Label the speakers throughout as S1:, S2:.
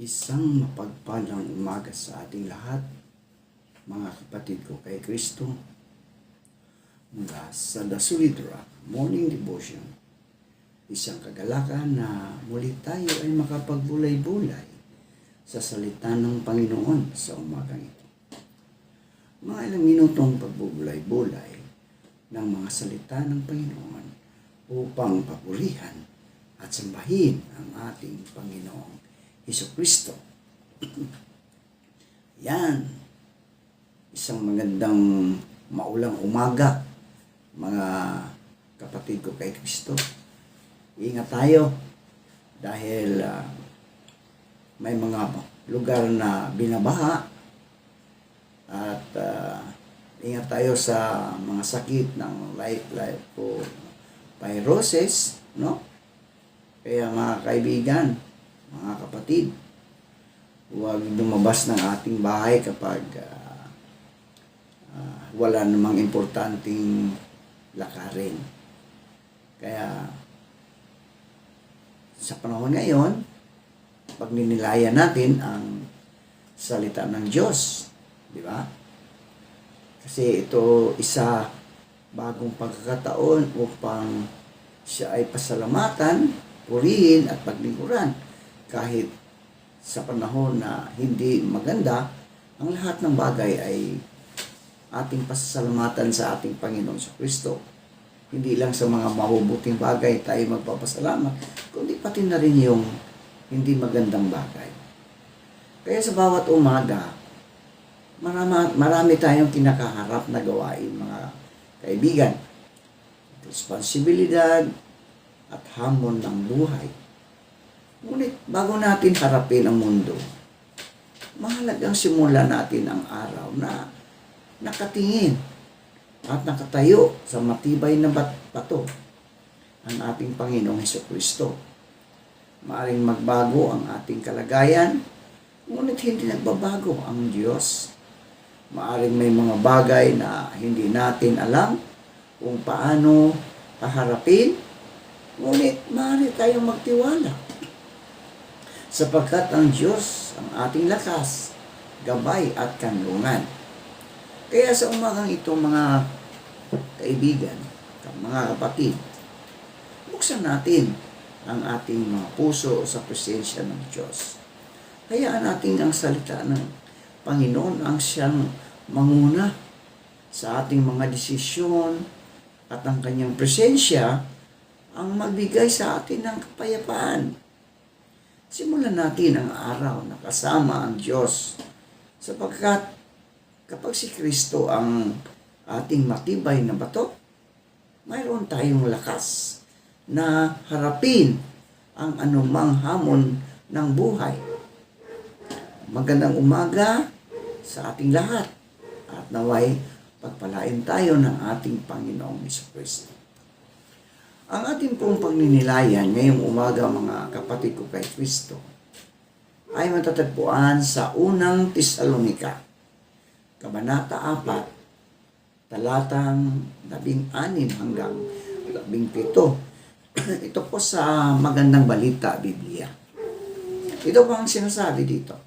S1: Isang mapagpalang umaga sa ating lahat, mga kapatid ko kay Kristo, mula sa The Solid Rock Morning Devotion. Isang kagalakan na muli tayo ay makapagbulay-bulay sa salita ng Panginoon sa umagang ito. Mga ilang minutong pagbubulay-bulay ng mga salita ng Panginoon upang papurihan at sambahin ang ating Panginoong Jesucristo. Yan. Isang magandang maulang umaga, mga kapatid ko kay Kristo. Ingat tayo dahil may mga lugar na binabaha at ingat tayo sa mga sakit ng lipoviruses, no? Kaya mga kaibigan, mga kapatid, huwag lumabas ng ating bahay kapag wala namang importanteng lakarin. Kaya sa panahon ngayon, pagninilayan natin ang salita ng Diyos, di ba? Kasi ito isa bagong pagkakataon upang siya ay pasalamatan, purihin at paglingkuran. Kahit sa panahon na hindi maganda, ang lahat ng bagay ay ating pasasalamatan sa ating Panginoon sa Kristo. Hindi lang sa mga mabubuting bagay tayo magpapasalamat, kundi pati na rin yung hindi magandang bagay. Kaya sa bawat umaga, marami tayong kinakaharap na gawain, mga kaibigan. Responsibilidad at hamon ng buhay. Ngunit bago natin harapin ang mundo, mahalagang simulan natin ang araw na nakatingin at nakatayo sa matibay na bato, ang ating Panginoong Jesucristo. Maaring magbago ang ating kalagayan, ngunit hindi nagbabago ang Diyos. Maaring may mga bagay na hindi natin alam kung paano haharapin, ngunit maaari tayong magtiwala. Sapagkat ang Diyos ang ating lakas, gabay at kanlungan. Kaya sa umagang ito, mga kaibigan, mga kapatid, buksan natin ang ating mga puso sa presensya ng Diyos. Hayaan natin ang salita ng Panginoon ang siyang manguna sa ating mga desisyon at ang kanyang presensya ang magbigay sa atin ng kapayapaan. Simulan natin ang araw na kasama ang Diyos, sapagkat kapag si Kristo ang ating matibay na bato, mayroon tayong lakas na harapin ang anumang hamon ng buhay. Magandang umaga sa ating lahat at naway pagpalain tayo ng ating Panginoong Jesucristo. Ang ating pong pagninilayan ngayong umaga, mga kapatid ko kay Kristo, ay matatagpuan sa unang Tesalonika, Kabanata 4, talatang 16 hanggang 17. Ito po sa Magandang Balita, Biblia. Ito po ang sinasabi dito.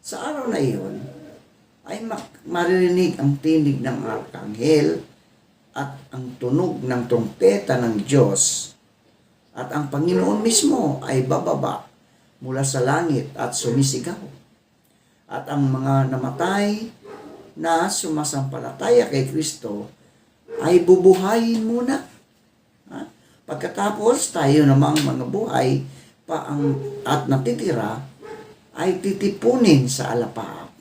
S1: Sa araw na iyon, ay maririnig ang tinig ng arkanghel at ang tunog ng trumpeta ng Diyos, at ang Panginoon mismo ay bababa mula sa langit at sumisigaw. At ang mga namatay na sumasampalataya kay Kristo ay bubuhayin muna. Pagkatapos tayo namang mga buhay at natitira ay titipunin sa alapaap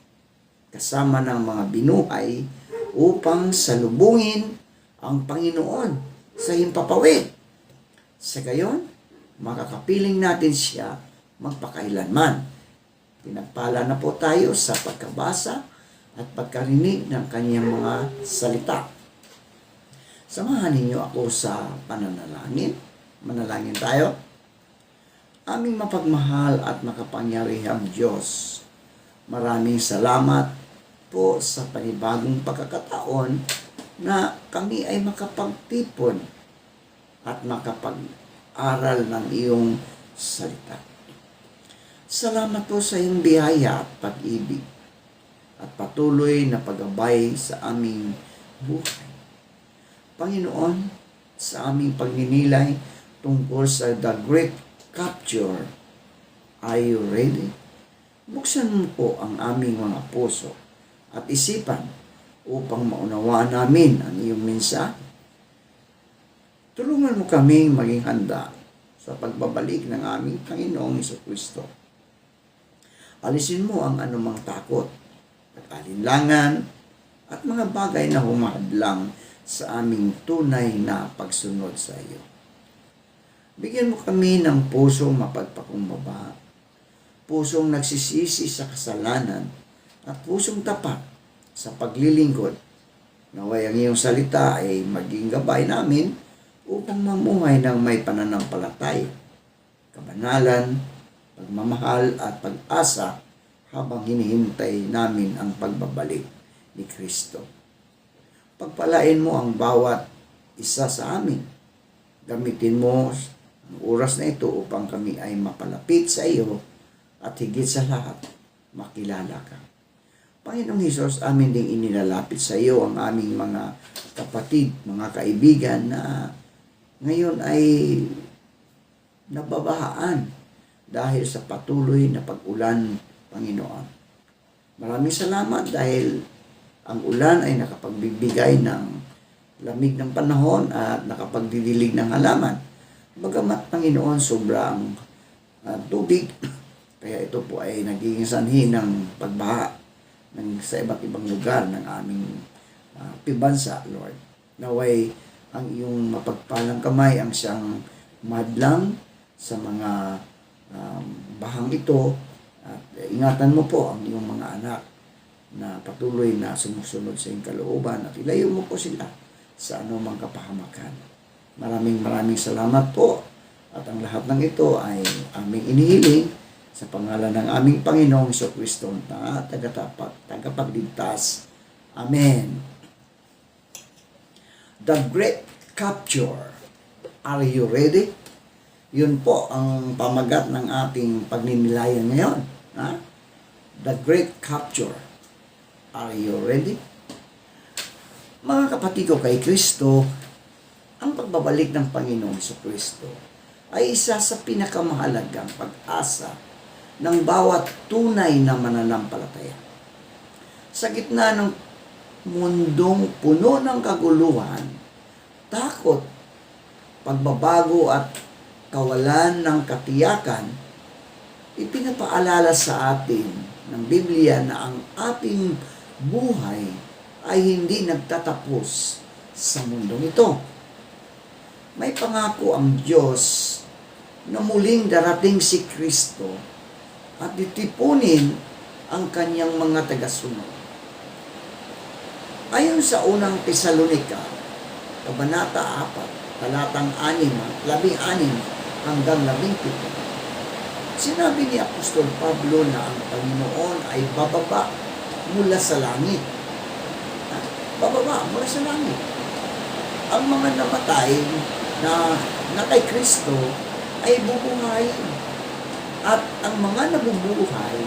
S1: kasama ng mga binuhay upang salubungin ang Panginoon sa himpapawid. Sa gayon, makakapiling natin siya magpakailanman. Pinagpala na po tayo sa pagkabasa at pagkarinig ng kanyang mga salita. Samahan ninyo ako sa pananalangin. Manalangin tayo. Aming mapagmahal at makapangyarihang Diyos, maraming salamat po sa panibagong pagkakataon na kami ay makapagtipon at makapag-aral ng iyong salita. Salamat po sa iyong biyaya at pag-ibig at patuloy na paggabay sa aming buhay. Panginoon, sa aming pagninilay tungkol sa The Great Capture, are you ready? Buksan mo po ang aming mga puso at isipan upang maunawaan namin ang iyong mensahe. Tulungan mo kaming maging handa sa pagbabalik ng aming Panginoong Jesucristo. Alisin mo ang anumang takot, pag-alinlangan, at mga bagay na humahadlang sa aming tunay na pagsunod sa iyo. Bigyan mo kami ng pusong mapagpakumbaba, pusong nagsisisi sa kasalanan, at pusong tapat sa paglilingkod. Naway ang iyong salita ay maging gabay namin upang mamuhay ng may pananampalataya, kabanalan, pagmamahal at pag-asa habang hinihintay namin ang pagbabalik ni Kristo. Pagpalain mo ang bawat isa sa amin. Gamitin mo ang oras na ito upang kami ay mapalapit sa iyo at higit sa lahat, makilala ka. Panginoong Hesus, amin ding inilalapit sa iyo ang aming mga kapatid, mga kaibigan na ngayon ay nababahaan dahil sa patuloy na pag-ulan, Panginoon. Maraming salamat dahil ang ulan ay nakapagbibigay ng lamig ng panahon at nakapagdidilig ng halaman. Bagamat, Panginoon, sobrang tubig, kaya ito po ay nagiging sanhi ng pagbaha sa iba't ibang lugar ng aming pibansa, Lord. Naway ang iyong mapagpalang kamay ang siyang madlang sa mga bahang ito at ingatan mo po ang iyong mga anak na patuloy na sumusunod sa iyong kalooban at ilayo mo po sila sa anumang kapahamakan. Maraming salamat po at ang lahat ng ito ay aming inihiling sa pangalan ng aming Panginoong Jesucristo na tagapagligtas. Amen. The Great Capture. Are you ready? Yun po ang pamagat ng ating pagninilayan ngayon. Ha? The Great Capture. Are you ready? Mga kapatid ko kay Kristo, ang pagbabalik ng Panginoong Jesucristo ay isa sa pinakamahalagang pag-asa ng bawat tunay na mananampalataya. Sa gitna ng mundong puno ng kaguluhan, takot, pagbabago at kawalan ng katiyakan, ipinapaalala sa atin ng Biblia na ang ating buhay ay hindi nagtatapos sa mundong ito. May pangako ang Diyos na muling darating si Kristo at titipunin ang kanyang mga tagasunod. Ayon sa unang Tesalonica, Kabanata 4, talatang 6, 16 hanggang 17, sinabi ni Apostol Pablo na ang Panginoon ay bababa mula sa langit. Bababa mula sa langit. Ang mga namatay na kay Kristo ay bubuhayin. At ang mga nabubuhay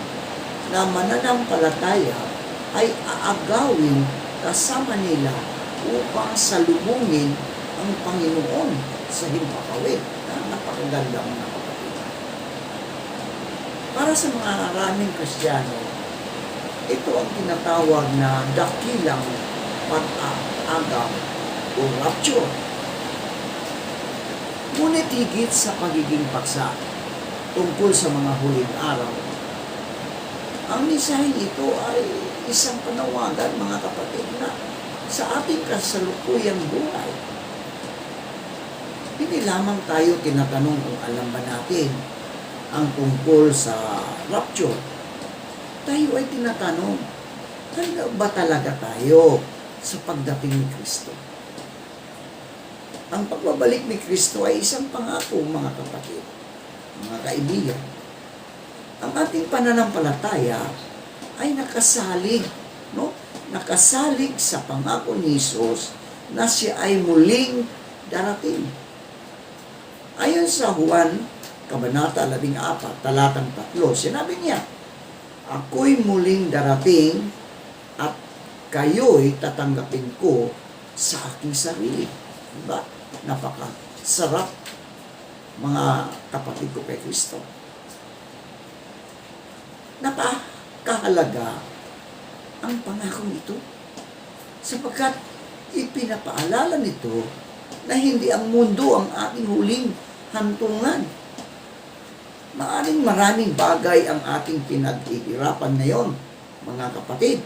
S1: na mananampalataya ay aagawin kasama nila upang salubungin ang Panginoon sa himpapawid. Napakaganda mga kapatid. Para sa mga maraming Kristiyano, ito ang tinatawag na dakilang pag-aagaw o rapture. Ngunit higit sa pagiging paksa tungkol sa mga huling araw, ang mensaheng ito ay isang panawagan, mga kapatid, na sa ating kasalukuyang buhay. Hindi lamang tayo tinatanong kung alam ba natin ang tungkol sa rapture. Tayo ay tinatanong, handa ba talaga tayo sa pagdating ni Kristo? Ang pagbabalik ni Kristo ay isang pangako, mga kapatid, mga kaibigan. Ang ating pananampalataya ay nakasalig, no? Nakasalig sa pangako ni Jesus na siya ay muling darating. Ayon sa Juan Kabanata 14, talatang 3, sinabi niya, ako'y muling darating at kayo'y tatanggapin ko sa aking sarili. Diba? Napakasarap, mga kapatid ko kay Kristo. Napakahalaga ang pangakong ito sapagkat ipinapaalala nito na hindi ang mundo ang ating huling hantungan. Maaring maraming bagay ang ating pinag-ihirapan ngayon, mga kapatid.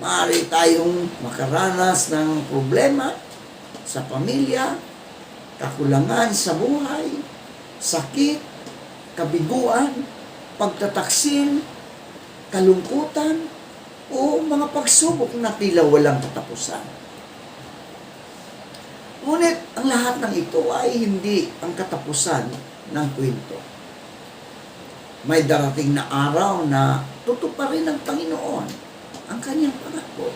S1: Maaari tayong makaranas ng problema sa pamilya, kakulangan sa buhay, sakit, kabiguan, pagtataksil, kalungkutan, o mga pagsubok na tila walang katapusan. Ngunit ang lahat ng ito ay hindi ang katapusan ng kwento. May darating na araw na tutuparin ng Panginoon ang kanyang pangako.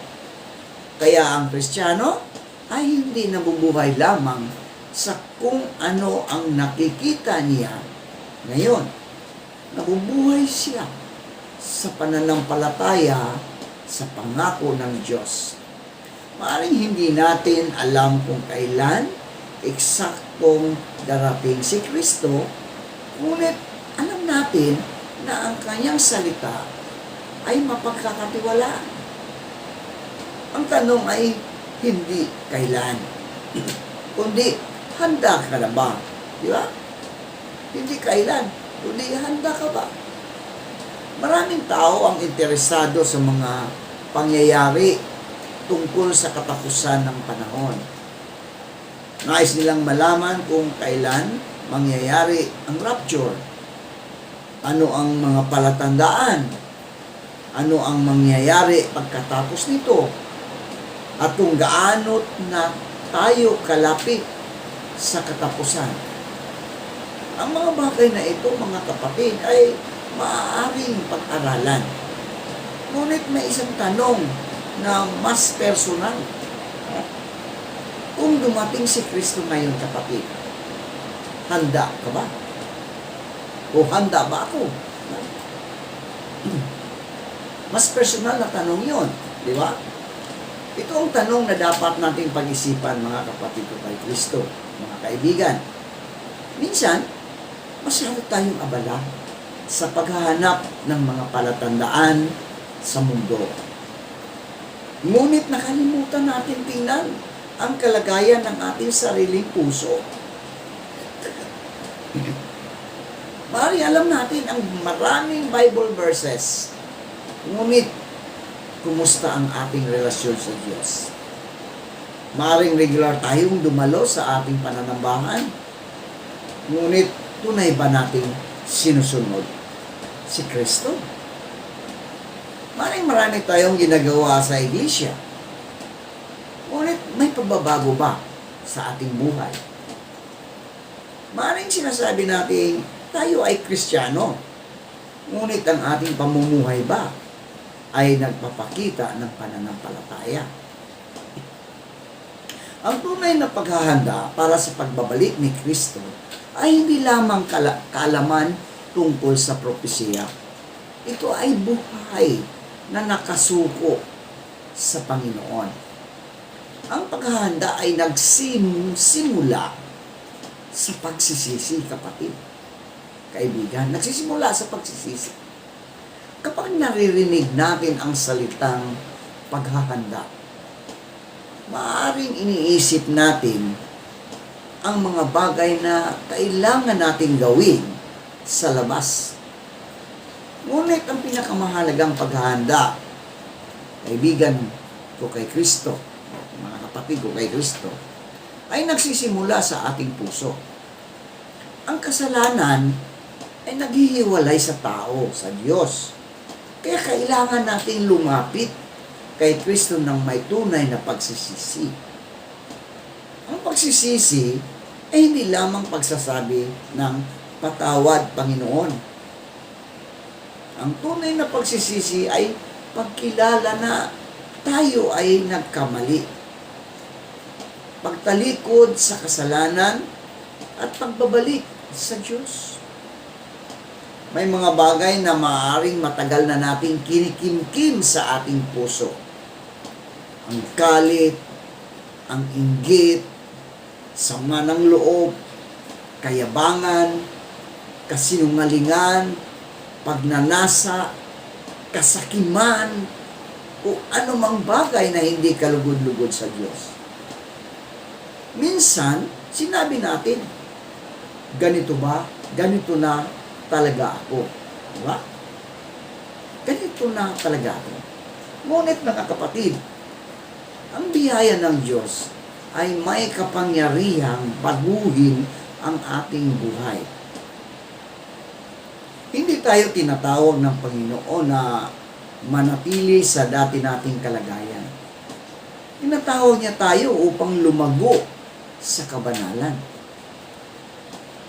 S1: Kaya ang Kristiyano ay hindi nabubuhay lamang sa kung ano ang nakikita niya ngayon. Nabubuhay siya sa pananampalataya sa pangako ng Diyos. Maaring hindi natin alam kung kailan eksaktong darating si Kristo, ngunit alam natin na ang kanyang salita ay mapagkakatiwalaan. Ang tanong ay hindi kailan, kundi handa ka na ba? Di ba? Hindi kailan, kundi handa ka ba? Maraming tao ang interesado sa mga pangyayari tungkol sa katapusan ng panahon. Nais nilang malaman kung kailan mangyayari ang rapture. Ano ang mga palatandaan? Ano ang mangyayari pagkatapos nito? At kung gaano na tayo kalapit sa katapusan. Ang mga bagay na ito, mga kapatid, ay maaaring pag-aralan. Ngunit may isang tanong na mas personal. Kung dumating si Kristo ngayon, kapatid, handa ka ba? O handa ba ako? Mas personal na tanong yon, di ba? Ito ang tanong na dapat nating pag-isipan, mga kapatid ko kay Kristo, mga kaibigan. Minsan, masyado tayong abala sa paghahanap ng mga palatandaan sa mundo. Ngunit nakalimutan natin tingnan ang kalagayan ng ating sariling puso. Maaari alam natin ang maraming Bible verses, ngunit kumusta ang ating relasyon sa Diyos? Maaring regular tayong dumalo sa ating pananambahan, ngunit tunay ba nating sinusunod si Kristo? Maaring marami tayong ginagawa sa iglesia, ngunit may pagbabago ba sa ating buhay? Maaring sinasabi natin tayo ay Kristiyano, ngunit ang ating pamumuhay ba ay nagpapakita ng pananampalataya? Ang tunay na paghahanda para sa pagbabalik ni Kristo ay hindi lamang kaalaman tungkol sa propesiya. Ito ay buhay na nakasuko sa Panginoon. Ang paghahanda ay nagsimula sa pagsisisi, kapatid. Kaibigan, nagsisimula sa pagsisisi. Kapag naririnig natin ang salitang paghahanda, maaaring iniisip natin ang mga bagay na kailangan nating gawin sa labas. Ngunit ang pinakamahalagang paghahanda, kaibigan ko kay Kristo, mga kapatid ko kay Kristo, ay nagsisimula sa ating puso. Ang kasalanan ay naghihiwalay sa tao, sa Diyos. Kaya kailangan nating lumapit kay Kristo ng may tunay na pagsisisi. Ang pagsisisi ay hindi lamang pagsasabi ng patawad, Panginoon. Ang tunay na pagsisisi ay pagkilala na tayo ay nagkamali. Pagtalikod sa kasalanan at pagbabalik sa Diyos. May mga bagay na maaaring matagal na nating kinikimkim sa ating puso. Ang galit, ang inggit, sama ng loob, kayabangan, kasinungalingan, pagnanasa, kasakiman, o anumang bagay na hindi kalugod-lugod sa Diyos. Minsan, sinabi natin, ganito ba? Ganito na talaga ako. Diba? Ganito na talaga ako. Ngunit mga kapatid, ang biyaya ng Diyos ay may kapangyarihang baguhin ang ating buhay. Hindi tayo tinatawag ng Panginoon na manatili sa dati nating kalagayan. Tinatawag niya tayo upang lumago sa kabanalan.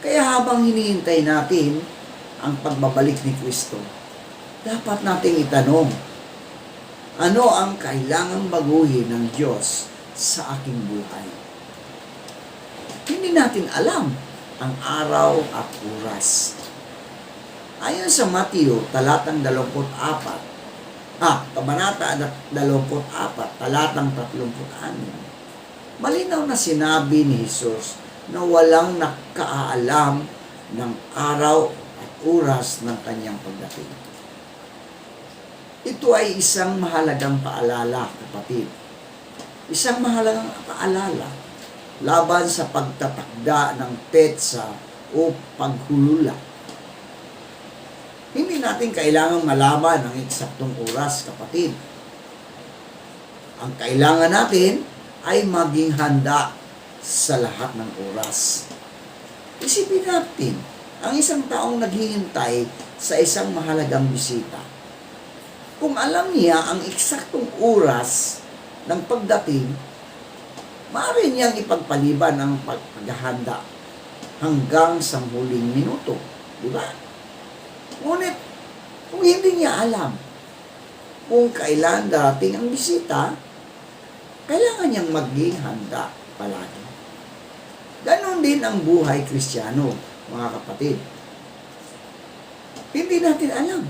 S1: Kaya habang hinihintay natin ang pagbabalik ni Kristo, dapat nating itanong, ano ang kailangang baguhin ng Diyos sa aking buhay? Hindi natin alam ang araw at oras. Ayon sa Mateo, talatang 24, Kabanata 24, talatang 36, malinaw na sinabi ni Jesus na walang nakaalam ng araw at oras ng kanyang pagdating. Ito ay isang mahalagang paalala, kapatid. Isang mahalagang paalala laban sa pagtatakda ng petsa o paghulula. Hindi natin kailangang malaman ang eksaktong oras, kapatid. Ang kailangan natin ay maging handa sa lahat ng oras. Isipin natin, ang isang taong naghihintay sa isang mahalagang bisita. Kung alam niya ang eksaktong oras ng pagdating, maaari niyang ipagpaliban ang paghahanda hanggang sa huling minuto. Di ba? Ngunit, kung hindi niya alam kung kailan darating ang bisita, kailangan niyang maging handa palagi. Ganon din ang buhay Kristiyano, mga kapatid. Hindi natin alam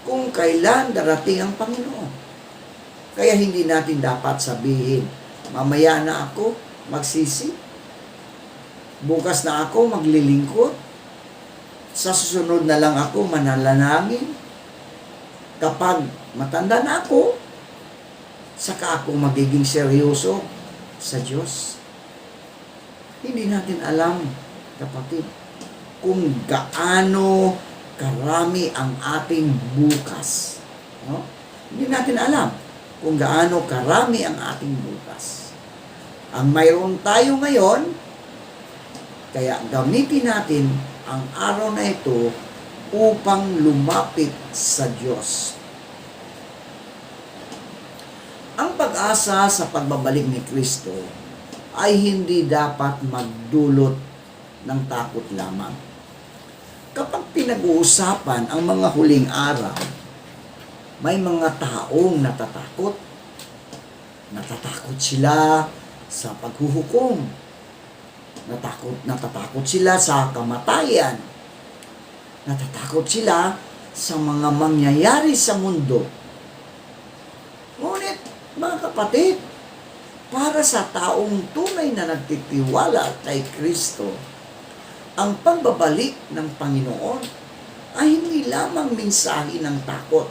S1: kung kailan darating ang Panginoon. Kaya hindi natin dapat sabihin, mamaya na ako magsisi, bukas na ako maglilingkod, sa susunod na lang ako manalangin, kapag matanda na ako, saka ako magiging seryoso sa Diyos. Hindi natin alam, kapatid, kung gaano karami ang ating bukas. No? Hindi natin alam kung gaano karami ang ating bukas. Ang mayroon tayo ngayon, kaya gamitin natin ang araw na ito upang lumapit sa Diyos. Ang pag-asa sa pagbabalik ni Kristo ay hindi dapat magdulot ng takot lamang. Kapag pinag-uusapan ang mga huling araw, may mga taong natatakot. Natatakot sila sa paghuhukom. Natatakot sila sa kamatayan. Natatakot sila sa mga mangyayari sa mundo. Ngunit, mga kapatid, para sa taong tunay na nagtitiwala kay Kristo, ang pagbabalik ng Panginoon ay hindi lamang mensahe ng takot.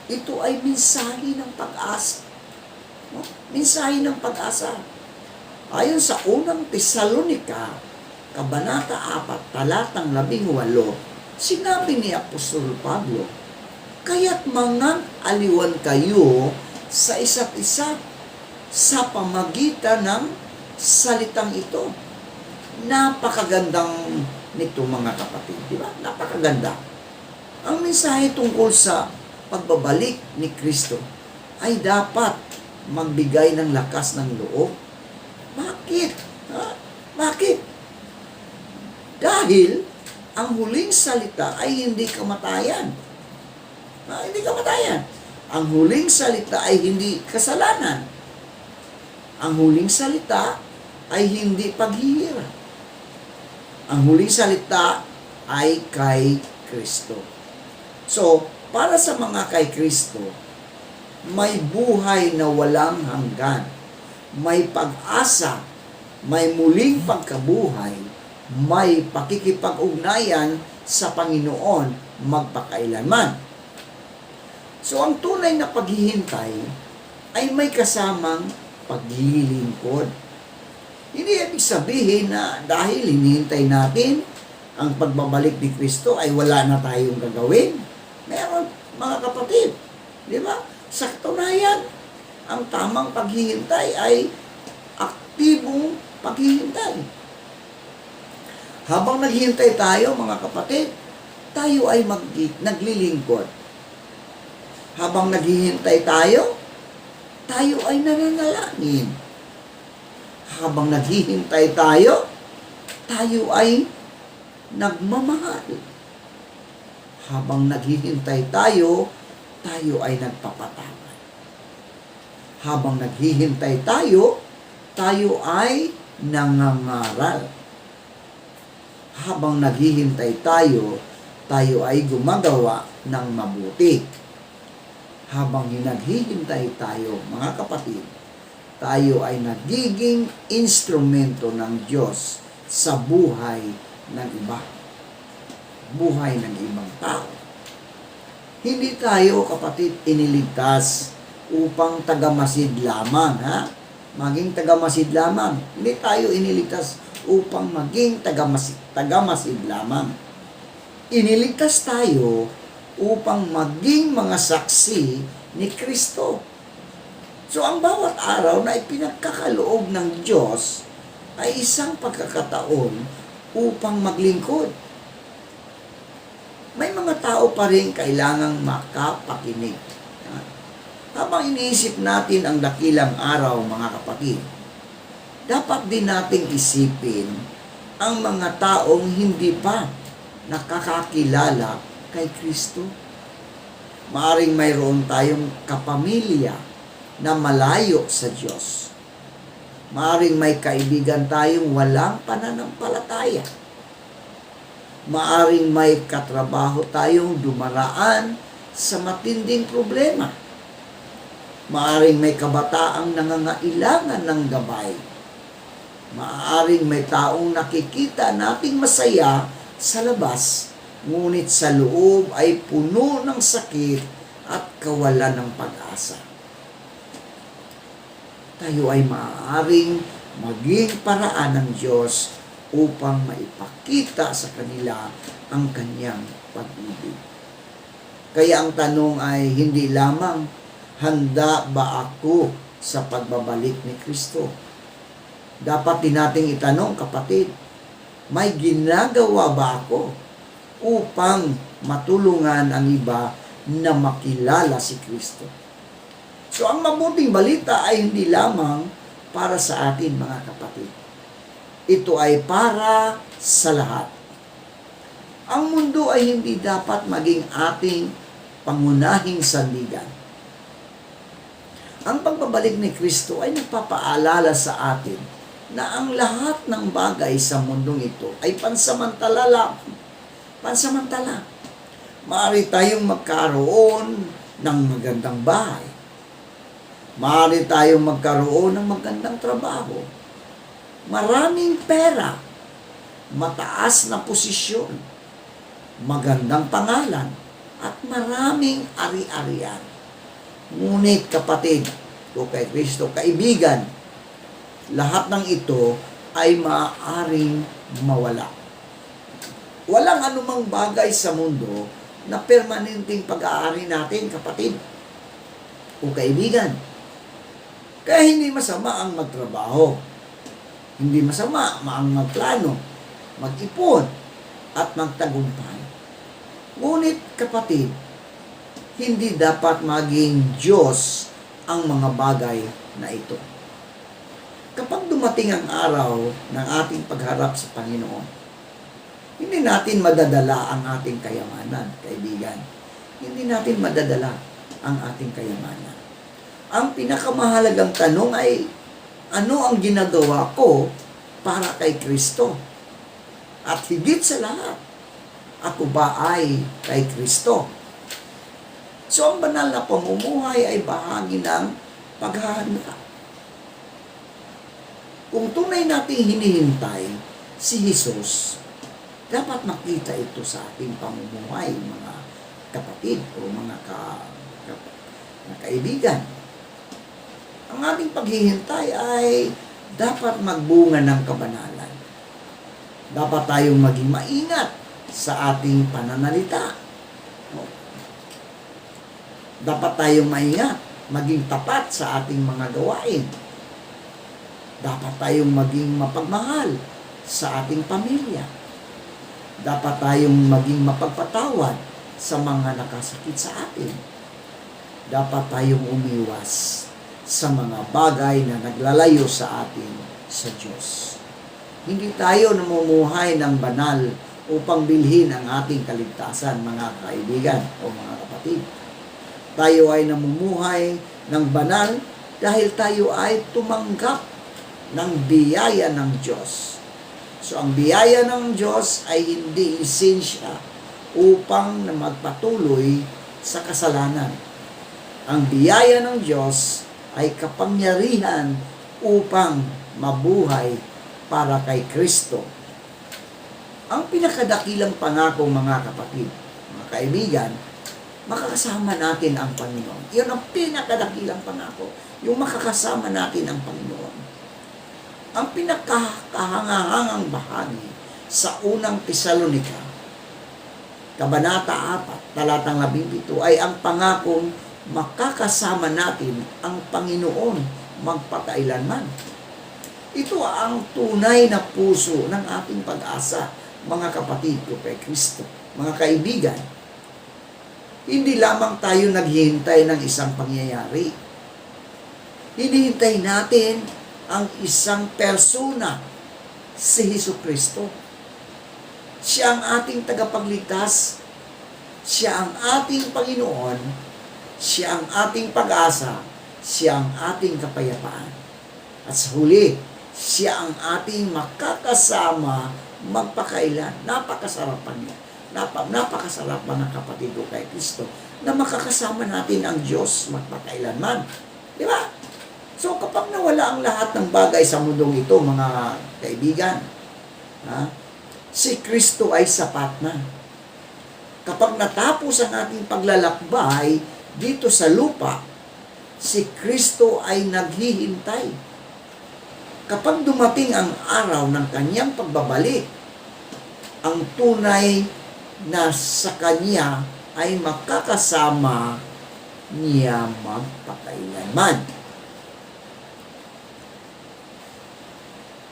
S1: Ito ay mensahe ng pag-asa. No? Mensahe ng pag-asa. Ayon sa unang Tesalonica, Kabanata 4, talatang 18, sinabi ni Apostol Pablo, kaya't mangag-aliwan kayo sa isa't isa sa pamagitan ng salitang ito. Napakagandang nito, mga kapatid. Di ba? Napakaganda. Ang mensahe tungkol sa pagbabalik ni Kristo ay dapat magbigay ng lakas ng loob. Bakit? Bakit? Dahil ang huling salita ay hindi kamatayan. Hindi kamatayan. Ang huling salita ay hindi kasalanan. Ang huling salita ay hindi paghihirap. Ang huling salita ay kay Kristo. So, para sa mga kay Kristo, may buhay na walang hanggan, may pag-asa, may muling pagkabuhay, may pakikipag-ugnayan sa Panginoon magpakailanman. So, ang tunay na paghihintay ay may kasamang paglilingkod. Hindi ibig sabihin na dahil hinihintay natin ang pagbabalik ni Kristo ay wala na tayong gagawin. Meron, mga kapatid. Di ba? Sa katunayan, ang tamang paghihintay ay aktibong paghihintay. Habang naghihintay tayo, mga kapatid, tayo ay naglilingkod. Habang naghihintay tayo ay nananalangin. Habang naghihintay tayo ay nagmamahal. Habang naghihintay tayo ay nagpapatawad. Habang naghihintay tayo ay nangangaral. Habang naghihintay tayo ay gumagawa ng mabuti. Habang naghihintay tayo, mga kapatid, tayo ay nagiging instrumento ng Diyos sa buhay ng iba. Buhay ng ibang tao. Hindi tayo, kapatid, iniligtas upang tagamasid lamang, ha? Maging tagamasid lamang. Hindi tayo iniligtas upang maging tagamasid lamang. Iniligtas tayo upang maging mga saksi ni Kristo. So, ang bawat araw na ipinagkakaloob ng Diyos ay isang pagkakataon upang maglingkod. May mga tao pa rin kailangang makapakinig. Habang iniisip natin ang dakilang araw, mga kapatid, dapat din nating isipin ang mga taong hindi pa nakakakilala kay Kristo. Maaring mayroon tayong kapamilya na malayo sa Diyos. Maaring may kaibigan tayong walang pananampalataya. Maaring may katrabaho tayong dumaraan sa matinding problema. Maaring may kabataang nangangailangan ng gabay. Maaring may taong nakikita nating masaya sa labas, ngunit sa loob ay puno ng sakit at kawalan ng pag-asa. Tayo ay maaaring maging paraan ng Diyos upang maipakita sa kanila ang kanyang pag-ibig. Kaya ang tanong ay hindi lamang, handa ba ako sa pagbabalik ni Kristo? Dapat din nating itanong, kapatid, may ginagawa ba ako upang matulungan ang iba na makilala si Kristo? So, ang mabuting balita ay hindi lamang para sa atin, mga kapatid. Ito ay para sa lahat. Ang mundo ay hindi dapat maging ating pangunahing sandigan. Ang pagbabalik ni Kristo ay nagpapaalala sa atin na ang lahat ng bagay sa mundong ito ay pansamantala lang. Pansamantala. Maaari tayong magkaroon ng magandang bahay. Maaari tayong magkaroon ng magandang trabaho. Maraming pera. Mataas na posisyon. Magandang pangalan. At maraming ari-arian. Ngunit, kapatid, o kay Kristo, kaibigan, lahat ng ito ay maaaring mawala. Walang anumang bagay sa mundo na permanenteng pag-aari natin, kapatid o kaibigan. Kaya hindi masama ang magtrabaho. Hindi masama ang magplano, mag-ipon, at magtagumpay. Ngunit, kapatid, hindi dapat maging Diyos ang mga bagay na ito. Kapag dumating ang araw ng ating pagharap sa Panginoon, hindi natin madadala ang ating kayamanan, kaibigan. Hindi natin madadala ang ating kayamanan. Ang pinakamahalagang tanong ay, ano ang ginagawa ko para kay Kristo? At higit sa lahat, ako ba ay kay Kristo? So, ang banal na pamumuhay ay bahagi ng paghahanda. Kung tunay nating hinihintay si Jesus, dapat makita ito sa ating pamumuhay, mga kapatid o mga kaibigan. Ang ating paghihintay ay dapat magbunga ng kabanalan. Dapat tayong maging maingat sa ating pananalita. Dapat tayong maingat, maging tapat sa ating mga gawain. Dapat tayong maging mapagmahal sa ating pamilya. Dapat tayong maging mapagpatawad sa mga nakasakit sa atin. Dapat tayong umiwas sa mga bagay na naglalayo sa atin sa Diyos. Hindi tayo namumuhay ng banal upang bilhin ang ating kaligtasan, mga kaibigan o mga kapatid. Tayo ay namumuhay ng banal dahil tayo ay tumanggap ng biyaya ng Diyos. So, ang biyaya ng Diyos ay hindi lisensya upang na magpatuloy sa kasalanan. Ang biyaya ng Diyos ay kapangyarihan upang mabuhay para kay Kristo. Ang pinakadakilang pangako, mga kapatid, mga kaibigan, makakasama natin ang Panginoon. Iyon ang pinakadakilang pangako, yung makakasama natin ang Panginoon. Ang pinakahangahangang bahagi sa unang Tesalonica, Kabanata 4, talatang 17, ay ang pangakong makakasama natin ang Panginoon magpakailanman. Ito ang tunay na puso ng ating pag-asa, mga kapatid ko kay Kristo. Mga kaibigan, hindi lamang tayo naghihintay ng isang pangyayari. Hinihintay natin ang isang persona, si Jesucristo. Siya ang ating tagapagligtas, siya ang ating Panginoon, siya ang ating pag-asa, siya ang ating kapayapaan. At sa huli, siya ang ating makakasama magpakailan. Napakasarapan niya. Napakasarap, mga kapatid ko kay Kristo, na makakasama natin ang Diyos magpakailanman. Di ba? So, kapag nawala ang lahat ng bagay sa mundong ito, mga kaibigan, si Kristo ay sapat na. Kapag natapos ang ating paglalakbay dito sa lupa, si Kristo ay naghihintay. Kapag dumating ang araw ng kanyang pagbabalik, ang tunay na sa kanya ay makakasama niya magpakailanman.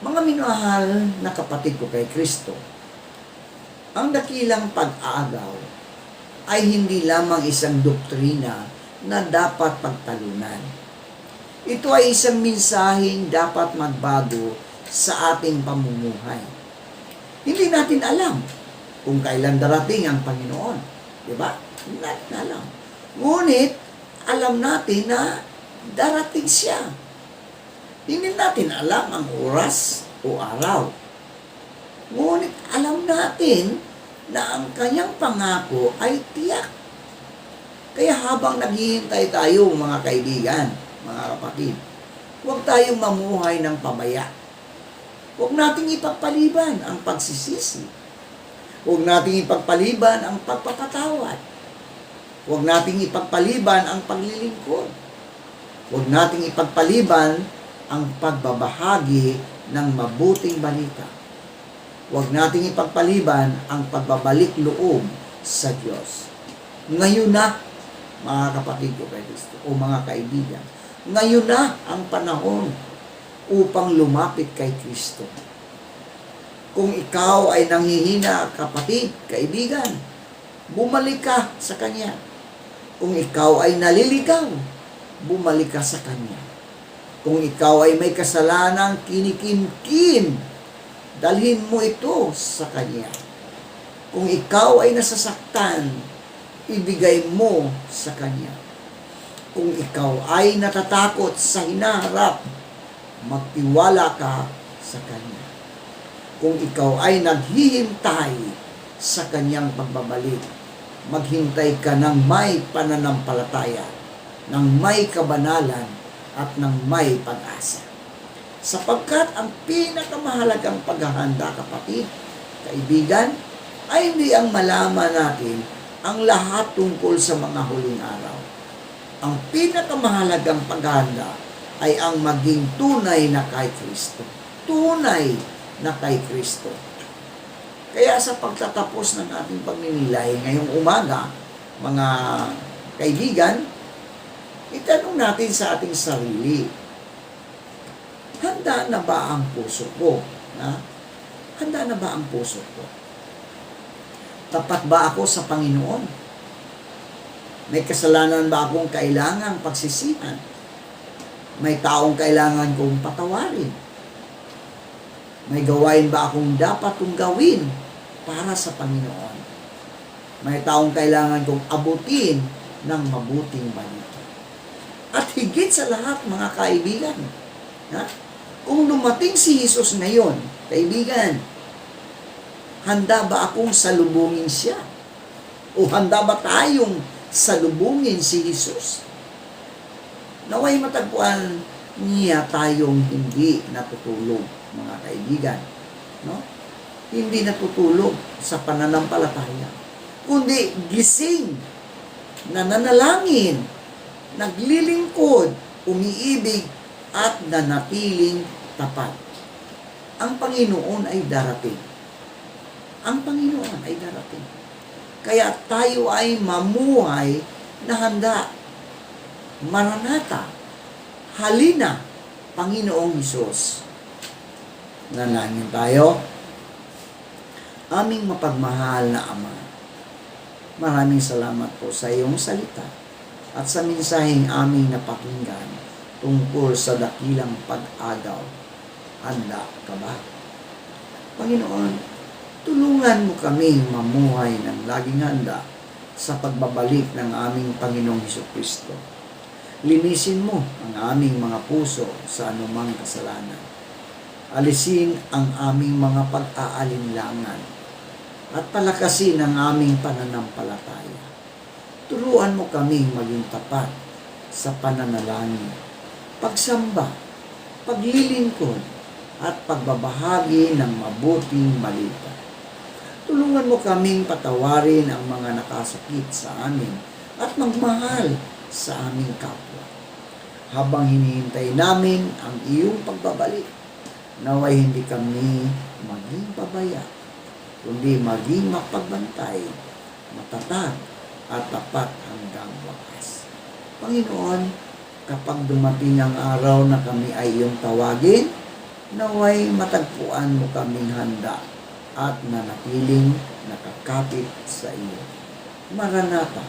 S1: Mga minahal na kapatid ko kay Kristo, ang dakilang pag-aagaw ay hindi lamang isang doktrina na dapat pagtalunan. Ito ay isang mensaheng dapat magbago sa ating pamumuhay. Hindi natin alam kung kailan darating ang Panginoon. Diba? Hindi natin alam. Ngunit, alam natin na darating siya. Hindi natin alam ang oras o araw. Ngunit alam natin na ang kanyang pangako ay tiyak. Kaya habang naghihintay tayo, mga kaibigan, mga kapatid, huwag tayong mamuhay ng pabaya. Huwag nating ipagpaliban ang pagsisisi. Huwag nating ipagpaliban ang pagpapatawad. Huwag nating ipagpaliban ang paglilingkod. Huwag nating ipagpaliban ang pagbabahagi ng mabuting balita. Huwag nating ipagpaliban ang pagbabalik loob sa Diyos. Ngayon na, mga kapatid ko kay Kristo, o mga kaibigan, ngayon na ang panahon upang lumapit kay Kristo. Kung ikaw ay nanghihina, kapatid, kaibigan, bumalik ka sa Kanya. Kung ikaw ay naliligaw, bumalik ka sa Kanya. Kung ikaw ay may kasalanang kinikimkim, dalhin mo ito sa Kanya. Kung ikaw ay nasasaktan, ibigay mo sa Kanya. Kung ikaw ay natatakot sa hinaharap, magtiwala ka sa Kanya. kung ikaw ay naghihintay sa kanyang pagbabalik. Maghintay ka ng may pananampalataya, ng may kabanalan, at ng may pag-asa. Sapagkat ang pinakamahalagang paghahanda, kapatid, kaibigan, ay hindi ang malaman natin ang lahat tungkol sa mga huling araw. Ang pinakamahalagang paghahanda ay ang maging tunay na kay Kristo. Tunay na kay Kristo. Kaya sa pagtatapos ng ating pagninilay ngayong umaga, mga kaibigan, itanong natin sa ating sarili, handa na ba ang puso ko? Handa na ba ang puso ko? Tapat ba ako sa Panginoon? May kasalanan ba akong kailangang pagsisihan? May taong kailangan kong patawarin? May gawain ba akong dapat kong gawin para sa Panginoon? May taong kailangan kong abutin ng mabuting balita. At higit sa lahat, mga kaibigan, kung dumating si Jesus ngayon, kaibigan, handa ba akong salubungin siya? O handa ba tayong salubungin si Jesus? Naway matagpuan niya tayong hindi natutulog, mga kaibigan. No? Hindi natutulog sa pananampalataya, kundi gising, nananalangin, naglilingkod, umiibig, at nanatiling tapat. Ang Panginoon ay darating. Ang Panginoon ay darating. Kaya tayo ay mamuhay na handa. Maranatha, halina, Panginoong Hesus. Nanalangin tayo. Aming mapagmahal na Ama, maraming salamat po sa iyong salita at sa mensaheng aming napakinggan tungkol sa dakilang pag-agaw. Handa ka ba? Panginoon, tulungan mo kaming mamuhay ng laging handa sa pagbabalik ng aming Panginoong Hesukristo. Linisin mo ang aming mga puso sa anumang kasalanan. Alisin ang aming mga pag-aalinlangan at palakasin ang aming pananampalataya. Turuan mo kaming maging tapat sa pananalangin, pagsamba, paglilingkod, at pagbabahagi ng mabuting balita. Tulungan mo kaming patawarin ang mga nakasakit sa amin at magmahal sa aming kapwa. Habang hinihintay namin ang iyong pagbabalik, naway hindi kami maging pabaya, kundi maging mapagbantay, matatag, at tapat hanggang wakas. Panginoon, kapag dumating ang araw na kami ay iyong tawagin, naway matagpuan mo kaming handa at nanatiling nakakapit sa iyo. Maranatha,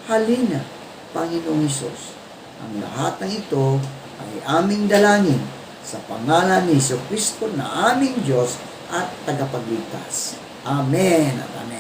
S1: halina, Panginoong Hesus. Ang lahat ng ito ay aming dalangin sa pangalan ni Hesukristo na aming Diyos at tagapagligtas. Amen at amen.